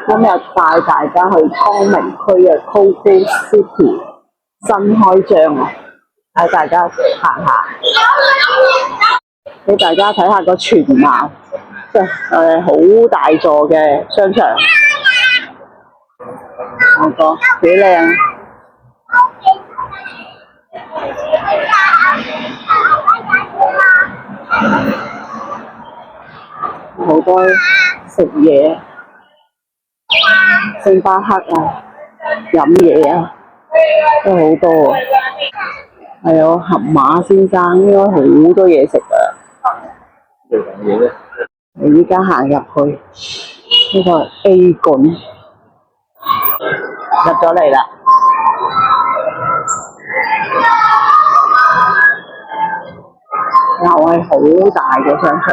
今日帶大家去康明區嘅 Coco City 新開張啊！帶大家行下，俾大家睇下個全貌，即係好大座嘅商場，我覺幾靚。好多食嘢，星巴克啊，飲嘢啊，都好多啊。係有盒馬先生，應該好多嘢食啊！你依家行入去呢個 A 館，入咗嚟啦，又係好大嘅商場，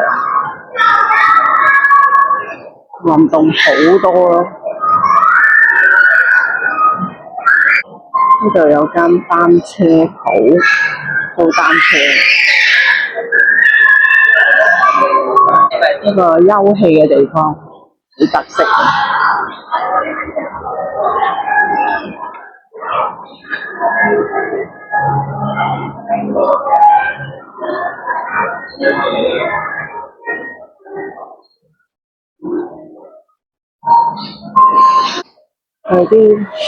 運動好多咯。呢度有間單車鋪，租單車。一個休憩嘅地方，好特色嘅。佢啲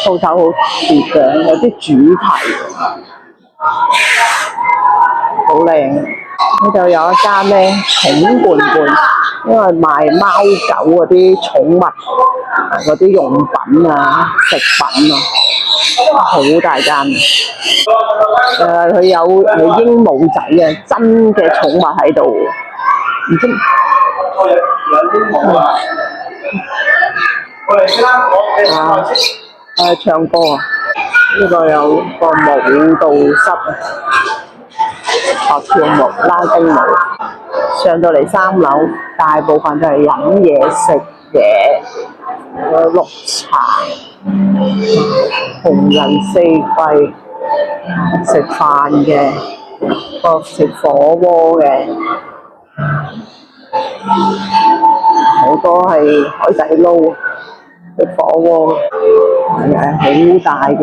鋪頭好時尚，有啲主題，好靚。呢度有一間咧寵伴伴，因為賣貓狗嗰啲寵物嗰啲用品啊、食品啊，好大間。佢有鸚鵡仔嘅真嘅寵物喺度，唔知唱歌啊！呢個有個舞蹈室，學跳舞、拉丁舞。上到嚟3樓，大部分都係飲嘢食嘢，有綠茶、紅人四季，食飯嘅，食火鍋嘅，好多係海底撈。食火鍋係好大嘅，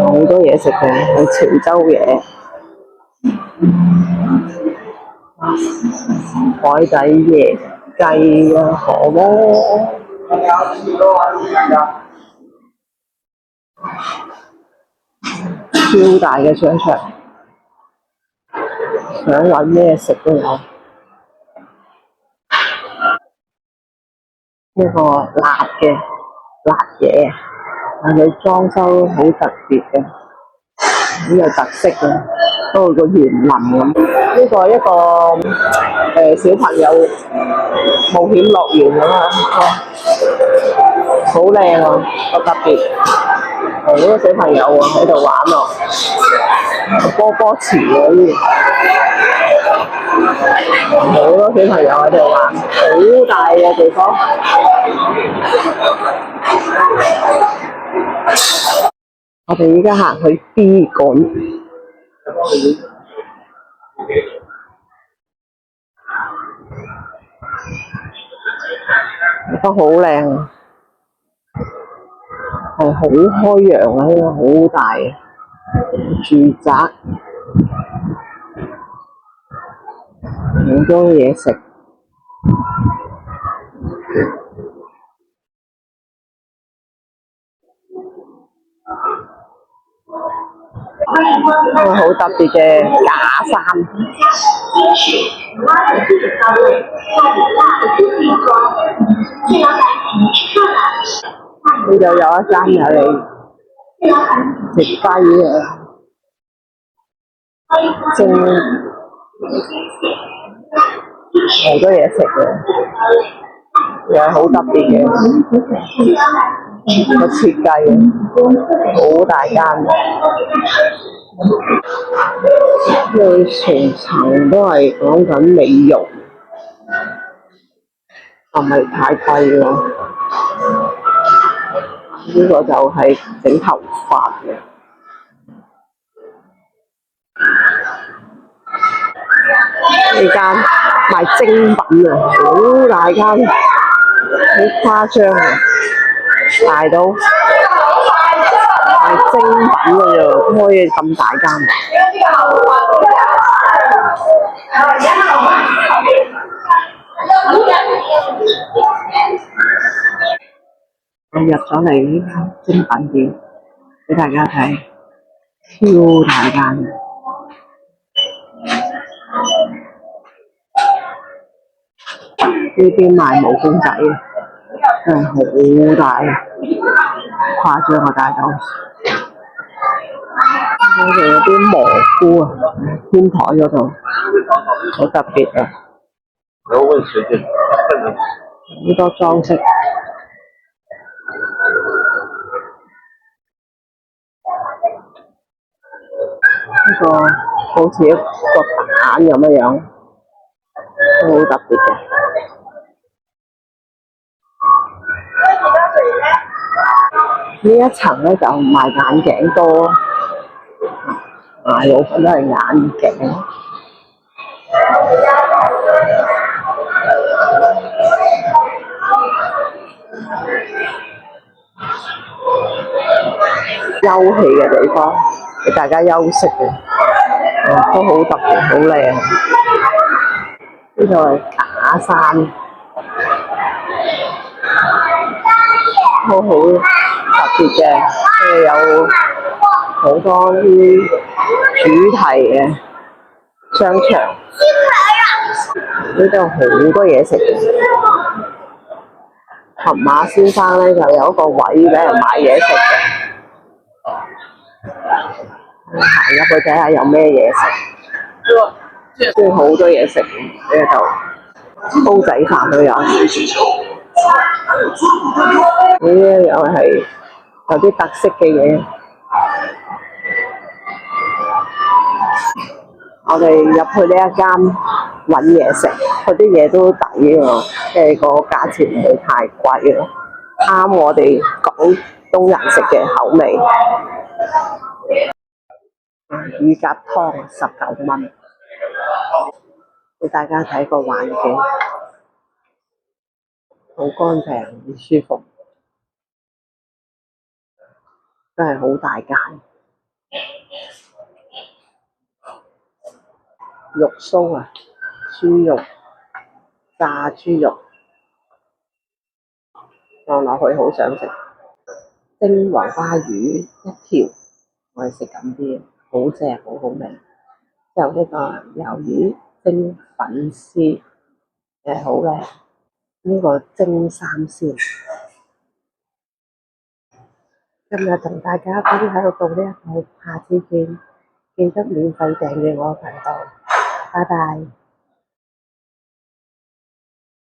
好多嘢食嘅，係潮州嘢，海底椰雞啊，火鍋，超大嘅商場，想揾咩食都有。呢個辣嘢，但佢裝修好特別嘅，好有特色嘅，都好個園林咁。呢個一個小朋友冒險樂園咁啊，好靚啊，好特別，好多小朋友喺度玩啊，波波池嗰啲。好多小朋友喺度玩，好大嘅地方。我哋依家行去 B 館，都好靚，係好開揚啊！呢個好大嘅住宅，好多嘢食。一個好特別嘅假山，呢度有一間有嚟食雞嘅，正好多嘢食嘅，又係好特別嘅個設計，好大間。佢全層都係講緊美容，唔係太貴喎。呢個就係整頭髮嘅。呢間賣精品啊，好大間，好誇張啊！大到係精品嘅啫，開嘅咁大間。我入咗嚟呢間精品店，俾大家睇，超大間嘅。呢邊賣毛公仔嘅，真係好大，誇張啊大到。我哋有啲蘑菇啊，天台嗰度好特別啊！好多裝飾，呢個好似一個蛋咁嘅樣，都好特別嘅。呢一層咧就賣眼鏡多，大部分都係眼鏡。休憩嘅地方，俾大家休息嘅，都好特別，好靚。呢度係假山，都好特別嘅，即係有好多啲主題嘅商場。呢度好多嘢食嘅。盒馬先生咧就有一個位俾人買嘢食嘅，行入去睇下有咩嘢食，即係好多嘢食呢度，煲仔飯都有。呢啲又係有啲特色嘅嘢。我哋入去呢一間揾嘢食，佢啲嘢都抵喎，即係個價錢唔會太貴咯，啱我哋廣東人食嘅口味。乳鴿湯19蚊，俾大家睇個環境，好乾淨，好舒服，真係好大間。肉鬆啊，豬肉、炸豬肉，望落去好想食。蒸黃花魚一條，我哋食緊啲，好正，好好味。有呢個魷魚蒸粉絲，好靚。呢個蒸三鮮。今日同大家分享到呢一度，下次見，記得免費訂閱我頻道，拜拜。